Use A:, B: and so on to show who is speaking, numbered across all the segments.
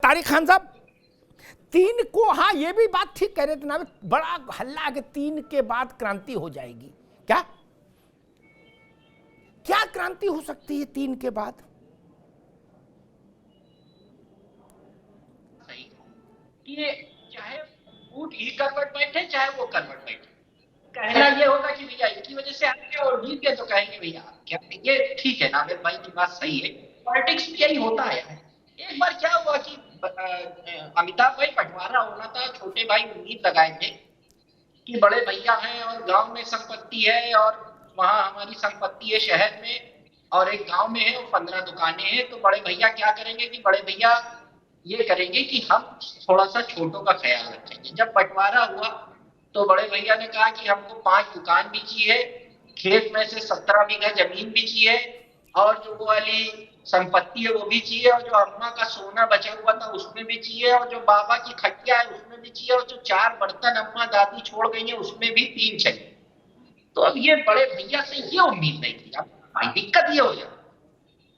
A: तारिक खान साहब, 3 को, हाँ ये भी बात ठीक कह रहे थे ना, बड़ा हल्ला कि 3 के बाद क्रांति हो जाएगी। क्या क्या क्रांति हो सकती है 3 के बाद?
B: कि चाहे ऊँट ही करवट बैठे चाहे वो करवट बैठे, कहना ये होगा कि भैया इनकी वजह से आगे और जीत गए तो कहेंगे भैया क्या, ये ठीक है नावेद भाई की बात सही है, पॉलिटिक्स में यही होता है। एक बार क्या हुआ कि अमिताभ भाई बंटवारा होना था, छोटे भाई उम्मीद लगाए थे कि बड़े भैया हैं और गांव में संपत्ति है और वहां हमारी संपत्ति है शहर में और एक गांव में है और 15 दुकानें हैं, तो बड़े भैया क्या करेंगे कि बड़े भैया ये करेंगे कि हम थोड़ा सा छोटों का ख्याल रखेंगे। जब बंटवारा हुआ तो बड़े भैया ने कहा कि हमको 5 दुकान भी चाहिए, खेत में से 17 बीघा जमीन भी चाहिए और जो वो वाली संपत्ति है वो भी चाहिए और जो अम्मा का सोना बचा हुआ था उसमें भी चाहिए और जो बाबा की खटिया है उसमें भी चाहिए और जो 4 बर्तन अम्मा दादी छोड़ गई है उसमें भी 3 चाहिए। तो अब ये बड़े भैया से ये उम्मीद नहीं थी। अब भाई दिक्कत ये हो जाती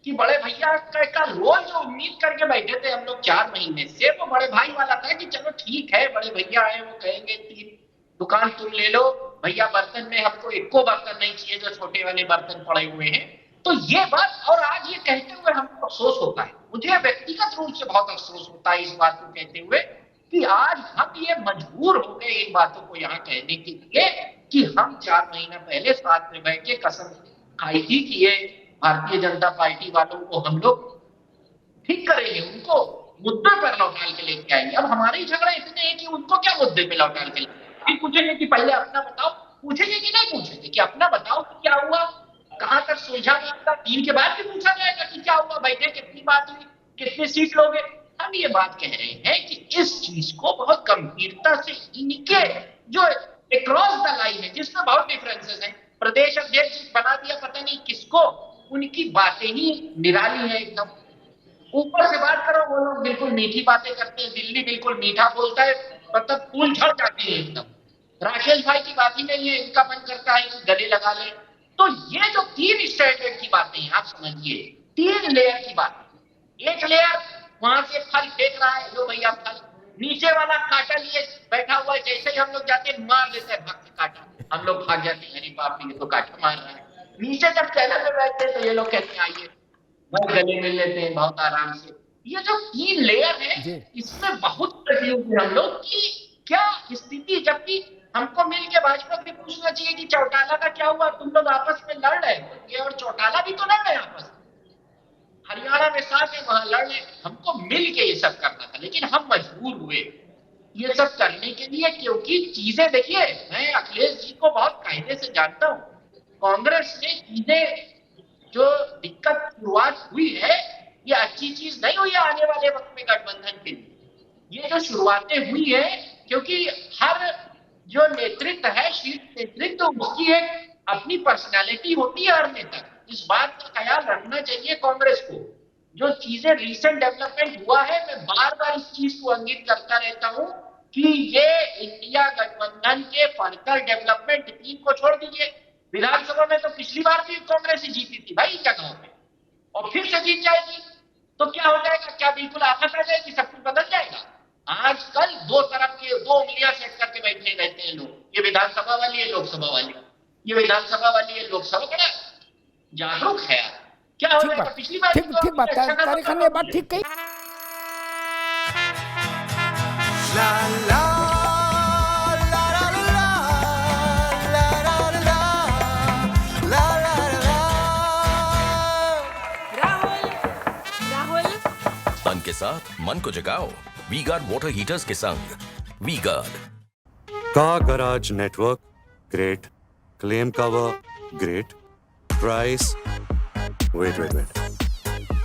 B: कि बड़े भैया का रोल जो उम्मीद करके बैठे थे हम लोग 4 महीने से, वो बड़े भाई वाला था कि चलो ठीक है बड़े भैया आए वो कहेंगे 3 दुकान तुम ले लो भैया, बर्तन में हमको एको बर्तन नहीं चाहिए जो छोटे वाले बर्तन पड़े हुए हैं। तो ये बात, और आज ये कहते हुए हमको अफसोस होता है, मुझे व्यक्तिगत रूप से बहुत अफसोस होता है इस बात को कहते हुए कि आज हम ये मजबूर हो गए इन बातों को यहाँ कहने के लिए कि हम 4 महीना पहले साथ में बैठ के कसम खाई थी कि ये भारतीय जनता पार्टी वालों को हम लोग ठीक करेंगे, उनको मुद्दे पर लौटा के लेके आएंगे। अब हमारे झगड़े इतने हैं कि उनको क्या मुद्दे पे लौटा के फिर पूछेंगे कि पहले अपना बताओ, पूछेंगे कि नहीं पूछेंगे कि अपना बताओ कि क्या हुआ, कहां तक सुलझा मामला, 3 के बाद भी पूछा जाएगा कि क्या हुआ, बैठे कितनी बात हुई, कितनी सीट लोगे। हम ये बात कह रहे हैं कि इस चीज को बहुत गंभीरता से इनके जो अक्रॉस द लाइन है जिसमें बहुत डिफरेंसेस हैं, प्रदेश अध्यक्ष बना दिया पता नहीं किसको, उनकी बातें ही निराली है एकदम। ऊपर से बात करो वो लोग बिल्कुल मीठी बातें करते हैं, दिल्ली बिल्कुल मीठा बोलता है, मतलब फूल झड़ जाते हैं एकदम। राकेश भाई की बात ही नहीं है, इनका मन करता है कि गले लगा ले। तो ये जो 3 स्टैंडर्ड की बातें हैं आप समझिए, 3 लेयर की बात। एक लेयर वहां से फल फेंक रहा है, लो भैया फल, नीचे वाला कांटा लिए बैठा हुआ है, जैसे ही हम लोग जाते हैं मार लेते हैं भाग के कांटा, हम लोग भाग जाते हैं, अरे बाप रे ये तो कांटा मार रहा है। नीचे जब चैनल में बैठते हैं तो ये लोग कहते हैं आइए बहुत गले मिल लेते हैं बहुत आराम से। ये जो 3 लेयर है इसमें बहुत कंफ्यूज है हम लोग कि क्या स्थिति, जबकि हमको मिल के भाजपा से पूछना चाहिए कि चौटाला का क्या हुआ, तुम लोग आपस में लड़ रहे हो, ये और चौटाला भी तो लड़ रहे हैं आपस में, हरियाणा में साथ है वहां लड़ रहे, हमको मिल के ये सब करना था, लेकिन हम मजबूर हुए ये सब करने के लिए क्योंकि चीजें देखिए, मैं अखिलेश जी को बहुत कायदे से जानता हूं, कांग्रेस ने चीजें जो दिक्कत शुरुआत हुई है ये अच्छी चीज नहीं हुई है आने वाले वक्त में गठबंधन के लिए। ये जो शुरुआतें हुई है क्योंकि हर जो नेतृत्व है शीर्ष नेतृत्व उसकी एक अपनी पर्सनालिटी होती है हर नेता, इस बात का ख्याल रखना चाहिए कांग्रेस को। जो चीजें रिसेंट डेवलपमेंट हुआ है मैं बार बार इस चीज को इंगित करता रहता हूं कि ये इंडिया गठबंधन के फर्दर डेवलपमेंट टीम को छोड़ दीजिए। विधानसभा में तो पिछली बार भी कांग्रेस ही जीती थी भाई जगहों में, और फिर से जीत जाएगी तो क्या हो जाएगा, क्या बिल्कुल आफत आ जाएगी, सब कुछ बदल जाएगा। आजकल 2 तरफ के 2 उंगलियां सेट करके बैठे रहते हैं लोग, ये विधानसभा वाली है लोकसभा वाली, ये विधानसभा वाली है लोकसभा, बड़ा जागरूक है यार। क्या हो जाएगा, पिछली बार
A: ठीक बात है, तारिक खान ने बात ठीक कही। ला ला
C: के साथ मन को जगाओ वी गार्ड वाटर हीटर्स के संग। V Guard
D: car garage network great, claim cover great, price wait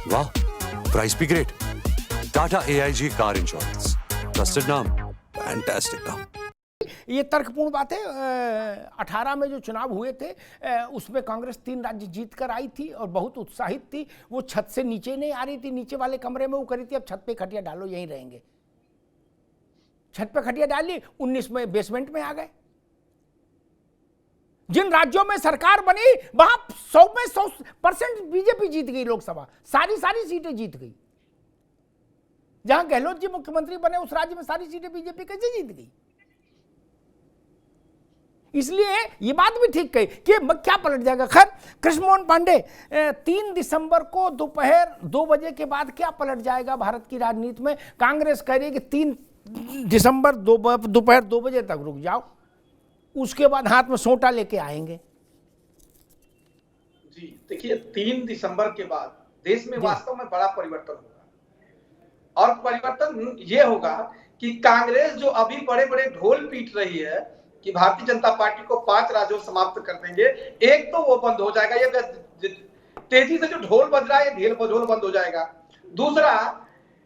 D: वाह प्राइस भी great. Tata AIG car insurance, trusted नाम, फैंटास्टिक नाम।
A: ये तर्कपूर्ण बात है। 18 में जो चुनाव हुए थे उसमें कांग्रेस 3 राज्य जीत कर आई थी और बहुत उत्साहित थी, वो छत से नीचे नहीं आ रही थी, नीचे वाले कमरे में वो करी थी, अब छत पे खटिया डालो यहीं रहेंगे, छत पे खटिया डाली, 19 में बेसमेंट में आ गए। जिन राज्यों में सरकार बनी वहां 100 में 100% बीजेपी जीत गई लोकसभा, सारी सीटें जीत गई। जहां गहलोत जी मुख्यमंत्री बने उस राज्य में सारी सीटें बीजेपी कैसे जीत गई? इसलिए ये बात भी ठीक कही कि क्या पलट जाएगा। खैर कृष्ण मोहन पांडे, 3 दिसंबर को दोपहर 2 बजे के बाद क्या पलट जाएगा भारत की राजनीति में? कांग्रेस कह रही है कि 3 दिसंबर दोपहर 2 बजे तक रुक जाओ, उसके बाद हाथ में सोटा लेके आएंगे।
E: जी देखिए, 3 दिसंबर के बाद देश में वास्तव में बड़ा परिवर्तन होगा, और परिवर्तन ये होगा कि कांग्रेस जो अभी बड़े बड़े ढोल पीट रही है कि भारतीय जनता पार्टी को 5 राज्यों समाप्त कर देंगे, एक तो वो बंद हो जाएगा, ये तेजी से जो ढोल बज रहा है ये ढोल बंद हो जाएगा। दूसरा,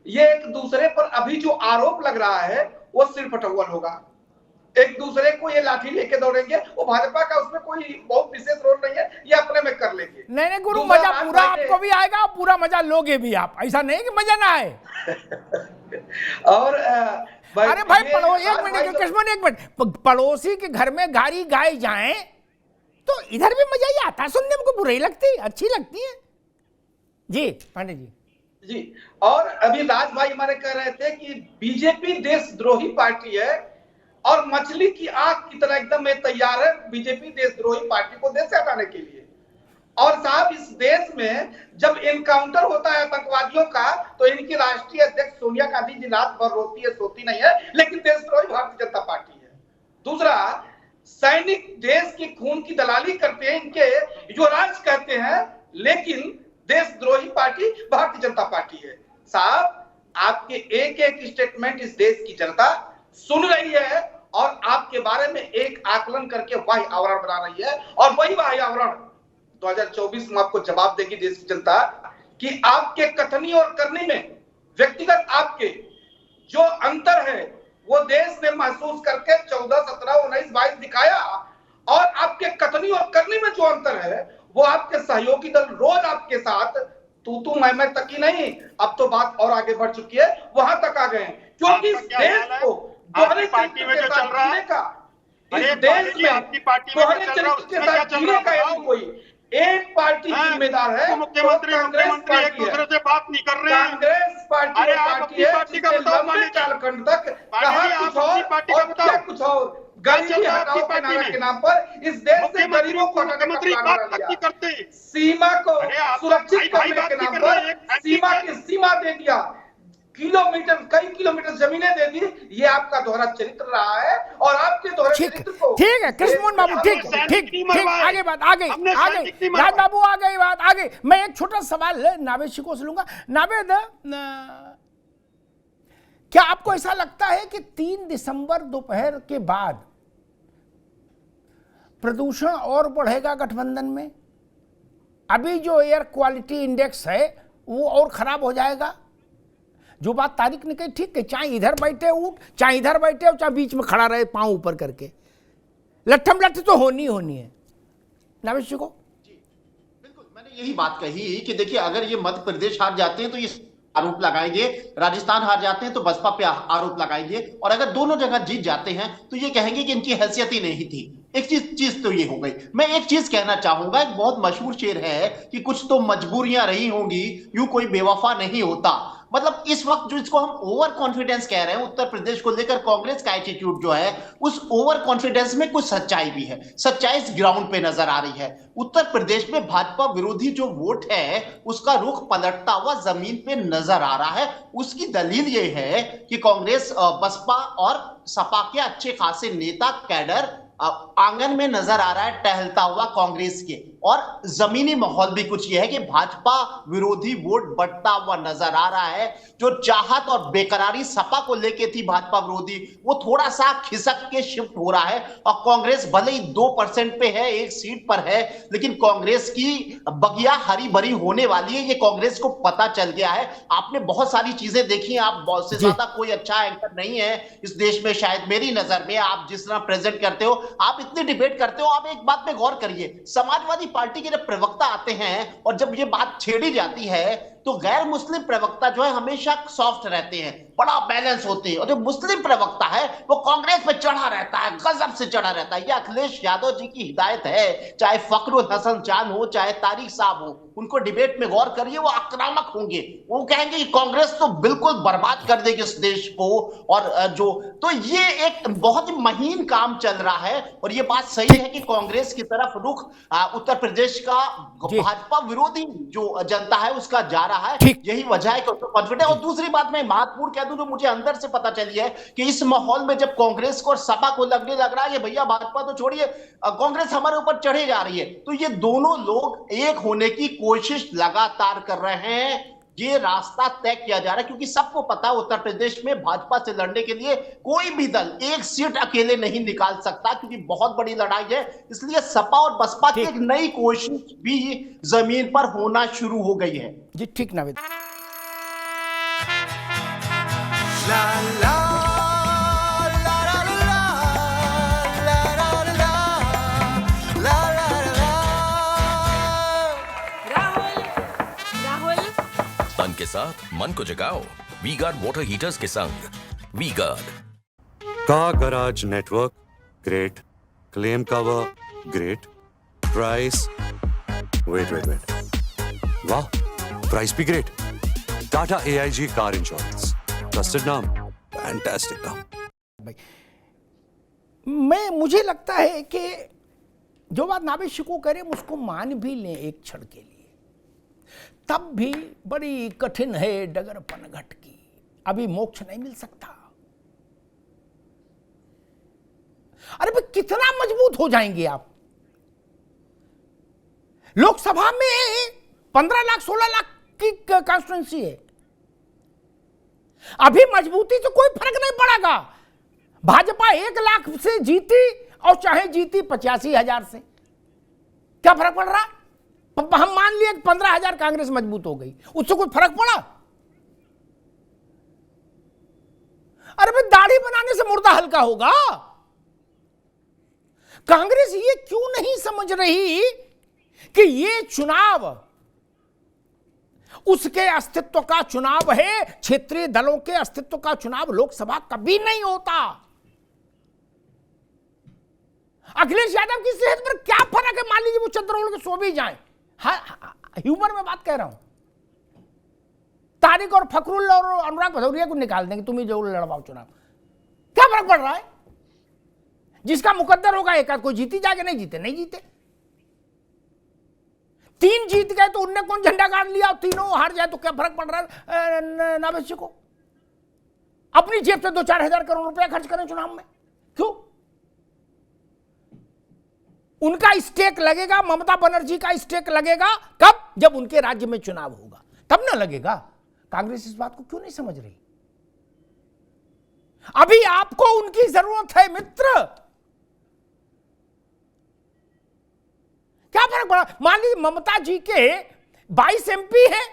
E: ये एक दूसरे पर अभी जो आरोप लग रहा है वो सिर फटौल होगा, एक दूसरे को ये लाठी लेके दौड़ेंगे। वो भाजपा का उसमें कोई बहुत विशेष रोल नहीं है, ये अपने में कर लेंगे।
A: नहीं गुरु, मजा पूरा आपको भी आएगा, पूरा मजा लोगे भी आप, ऐसा नहीं कि मजा ना आए।
E: और
A: अरे भाई एक मिनट कृष्ण, एक मिनट, पड़ोसी के घर में गाड़ी गाय जाए तो इधर भी मजा ही आता है सुनने में, बुरी लगती, अच्छी लगती है। जी पांडे जी।
E: जी, और अभी राज भाई हमारे कह रहे थे कि बीजेपी देशद्रोही पार्टी है और मछली की आंख की तरह एकदम तैयार है बीजेपी देशद्रोही पार्टी को देश से हटाने के लिए। और साहब, इस देश में जब एनकाउंटर होता है आतंकवादियों का तो इनकी राष्ट्रीय अध्यक्ष सोनिया गांधी जी रात भर रोती है, सोती नहीं है, लेकिन देशद्रोही भारतीय जनता पार्टी है। दूसरा, सैनिक देश के खून की दलाली करते हैं, इनके युवराज कहते हैं, लेकिन देशद्रोही पार्टी भारतीय जनता पार्टी है। साहब, आपके एक एक स्टेटमेंट इस देश की जनता सुन रही है और आपके बारे में एक आकलन करके वाही आवरण बना रही है, और वही वाही आवरण 2024 में आपको जवाब देगी देश की जनता कि आपके कथनी और करनी में व्यक्तिगत आपके जो अंतर है वो देश ने महसूस करके 14, 17, 19, 22 दिखाया। और आपके कथनी और करनी में जो अंतर है वो आपके सहयोगी दल रोज आपके साथ तू मैं तक ही नहीं, अब तो बात और आगे बढ़ चुकी है, वहां तक आ गए, क्योंकि इस देश को दोहरे
F: पार्टी में जो चल रहा है,
E: इस देश में
F: आपकी पार्टी में
E: दोहरे चरित्र के साथ जीने का यदि कोई एक पार्टी जिम्मेदार है,
F: मुख्यमंत्री एक दूसरे से बात नहीं कर रहे हैं।
E: कांग्रेस पार्टी
F: अरे आप अपनी पार्टी का बताओ,
E: लंबे कालखंड तक कहा कुछ और क्या कुछ और, गरीबी हटाओ के नाम पर इस देश से गरीबों को
F: मुख्यमंत्री बात नहीं करते,
E: सीमा को सुरक्षित करने के नाम पर सीमा की सीमा दे दिया, किलोमीटर कई किलोमीटर जमीनें दे दी। ये आपका दोहरा चरित्र रहा है और आपके दोहरे चरित्र को
A: ठीक है कृष्ण मोहन बाबू, ठीक आगे बात आ गई राज बाबू, आ गई बात आ गई। मैं एक छोटा सवाल नावेद शिको से लूंगा। नावेद, क्या आपको ऐसा लगता है कि 3 दिसंबर दोपहर के बाद प्रदूषण और बढ़ेगा गठबंधन में? अभी जो एयर क्वालिटी इंडेक्स है वो और खराब हो जाएगा? जो बात तारिक ने कही ठीक है, चाहे इधर बैठे उठ, चाहे इधर बैठे हो, चाहे बीच में खड़ा रहे पांव ऊपर करके, लट्ठम लट्ठ तो होनी है। नावेद जी को
G: बिल्कुल मैंने यही बात कही कि देखिए, अगर ये मध्य प्रदेश हार जाते हैं तो ये आरोप लगाएंगे, राजस्थान हार जाते हैं तो बसपा पे आरोप लगाएंगे, और अगर दोनों जगह जीत जाते हैं तो ये कहेंगे कि इनकी हैसियत ही नहीं थी। एक चीज तो ये हो गई। मैं एक चीज कहना चाहूंगा, एक बहुत मशहूर शेर है कि कुछ तो मजबूरियां रही होंगी, यूं कोई बेवफा नहीं होता। मतलब इस वक्त जो इसको हम ओवर कॉन्फिडेंस कह रहे हैं उत्तर प्रदेश को लेकर कांग्रेस का एटीट्यूड जो है, उस ओवर कॉन्फिडेंस में कुछ सच्चाई भी है। सच्चाई इस ग्राउंड पे नजर आ रही है। उत्तर प्रदेश में भाजपा विरोधी जो वोट है उसका रुख पलटता हुआ जमीन पे नजर आ रहा है। उसकी दलील ये है कि कांग्रेस, बसपा और सपा के अच्छे खासे नेता, कैडर आंगन में नजर आ रहा है टहलता हुआ कांग्रेस के, और जमीनी माहौल भी कुछ यह है कि भाजपा विरोधी वोट बढ़ता हुआ नजर आ रहा है। जो चाहत और बेकरारी सपा को लेके थी भाजपा विरोधी, वो थोड़ा सा खिसक के शिफ्ट हो रहा है, और कांग्रेस भले ही 2% पे है, 1 सीट पर है, लेकिन कांग्रेस की बगिया हरी भरी होने वाली है, ये कांग्रेस को पता चल गया है। आपने बहुत सारी चीजें देखी हैं, आप बहुत से ज्यादा कोई अच्छा एंकर नहीं है इस देश में शायद मेरी नजर में। आप जिस तरह प्रेजेंट करते हो, आप इतनी डिबेट करते हो, आप एक बात पे गौर करिए, समाजवादी पार्टी के जब प्रवक्ता आते हैं और जब ये बात छेड़ी जाती है तो गैर मुस्लिम प्रवक्ता जो है हमेशा सॉफ्ट रहते हैं, बड़ा बैलेंस होते हैं, और जो मुस्लिम प्रवक्ता है वो कांग्रेस पे चढ़ा रहता है, गजब से चढ़ा रहता है। ये अखिलेश यादव जी की हिदायत है, चाहे फखरुल हसन चांद हो, चाहे तारिक साहब हो, उनको डिबेट में गौर करिए, वो आक्रामक होंगे, वो कहेंगे कि कांग्रेस तो बिल्कुल बर्बाद कर देगी इस देश को। और जो तो ये एक बहुत ही महीन काम चल रहा है, और ये बात सही है कि कांग्रेस की तरफ रुख उत्तर प्रदेश का भाजपा विरोधी जो जनता है उसका जा रहा है। यही वजह है कि कॉन्फिडेंस। और दूसरी बात मैं महत्वपूर्ण कह दूं जो मुझे अंदर से पता चली है कि इस माहौल में जब कांग्रेस को और सपा को लगने लग रहा है कि भैया भाजपा तो छोड़िए, कांग्रेस हमारे ऊपर चढ़े जा रही है, तो ये दोनों लोग एक होने की कोशिश लगातार कर रहे हैं। ये रास्ता तय किया जा रहा है क्योंकि सबको पता है उत्तर प्रदेश में भाजपा से लड़ने के लिए कोई भी दल एक सीट अकेले नहीं निकाल सकता, क्योंकि बहुत बड़ी लड़ाई है। इसलिए सपा और बसपा की एक नई कोशिश भी जमीन पर होना शुरू हो गई है।
A: जी ठीक नावेद।
C: तन के साथ मन को जगाओ वी गार्ड वाटर हीटर्स के संग V Guard.
D: Car garage network great, claim cover great, price wait वाह, प्राइस भी great. Tata AIG car insurance, trusted नाम, फैंटास्टिक नाम।
A: मुझे लगता है कि जो बात नावेद शिको करे उसको मान भी लें एक क्षण के लिए, तब भी बड़ी कठिन है डगर पनघट की, अभी मोक्ष नहीं मिल सकता। अरे भाई कितना मजबूत हो जाएंगे आप? लोकसभा में 15 लाख 16 लाख की कॉन्स्टिट्यूंसी है, अभी मजबूती से कोई फर्क नहीं पड़ेगा। भाजपा 1 लाख से जीती और चाहे जीती 85,000 से, क्या फर्क पड़ रहा? हम मान लिए 15,000 कांग्रेस मजबूत हो गई, उससे कोई फर्क पड़ा? अरे भाई दाढ़ी बनाने से मुर्दा हल्का होगा। कांग्रेस ये क्यों नहीं समझ रही कि ये चुनाव उसके अस्तित्व का चुनाव है, क्षेत्रीय दलों के अस्तित्व का चुनाव लोकसभा कभी नहीं होता। अखिलेश यादव की सेहत पर क्या फर्क है? मान लीजिए वो चंद्र ओढ़ के सो भी जाए, ह्यूमर में बात कह रहा हूं, तारिक और फखरुल और अनुराग भदौरिया को निकाल देंगे, तुम ही जो लड़वाओ चुनाव, क्या फर्क पड़ रहा है? जिसका मुकद्दर होगा एक आध कोई जीती जाके, नहीं जीते नहीं जीते। 3 जीत गए तो उनने कौन झंडा गाड़ लिया, तीनों हार जाए तो क्या फर्क पड़ रहा है? नावेद को अपनी जेब से 2-4 हजार करोड़ रुपया खर्च करें चुनाव में, क्यों? उनका स्टेक लगेगा, ममता बनर्जी का स्टेक लगेगा कब? जब उनके राज्य में चुनाव होगा, तब ना लगेगा। कांग्रेस इस बात को क्यों नहीं समझ रही? अभी आपको उनकी जरूरत है मित्र। क्या फर्क पड़ा? मान लीजिए ममता जी के 22 MP हैं,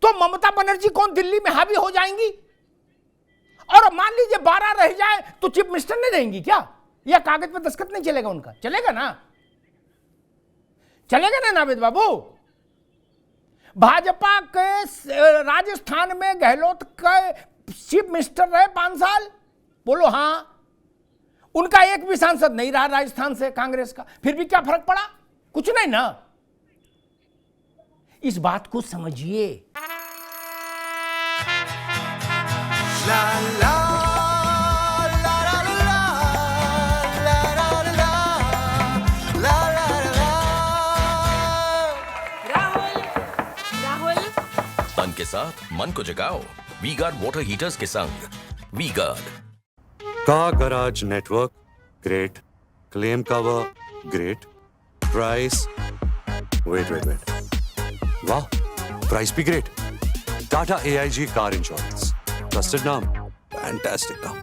A: तो ममता बनर्जी कौन दिल्ली में हावी हो जाएंगी? और मान लीजिए 12 रह जाए तो चीफ मिनिस्टर नहीं देंगी क्या? या कागज पर दस्तखत नहीं चलेगा उनका? चलेगा ना, चलेगा ना नावेद बाबू। भाजपा के राजस्थान में गहलोत का चीफ मिनिस्टर रहे 5 साल, बोलो हां, उनका एक भी सांसद नहीं रहा राजस्थान से कांग्रेस का, फिर भी क्या फर्क पड़ा? कुछ नहीं ना। इस बात को समझिए।
C: तन के साथ मन को जगाओ वी गार्ड वाटर हीटर्स के संग V Guard.
D: Car garage network great, claim cover great, price wait वाह, प्राइस भी great. Tata AIG car insurance, trusted नाम, फैंटास्टिक नाम।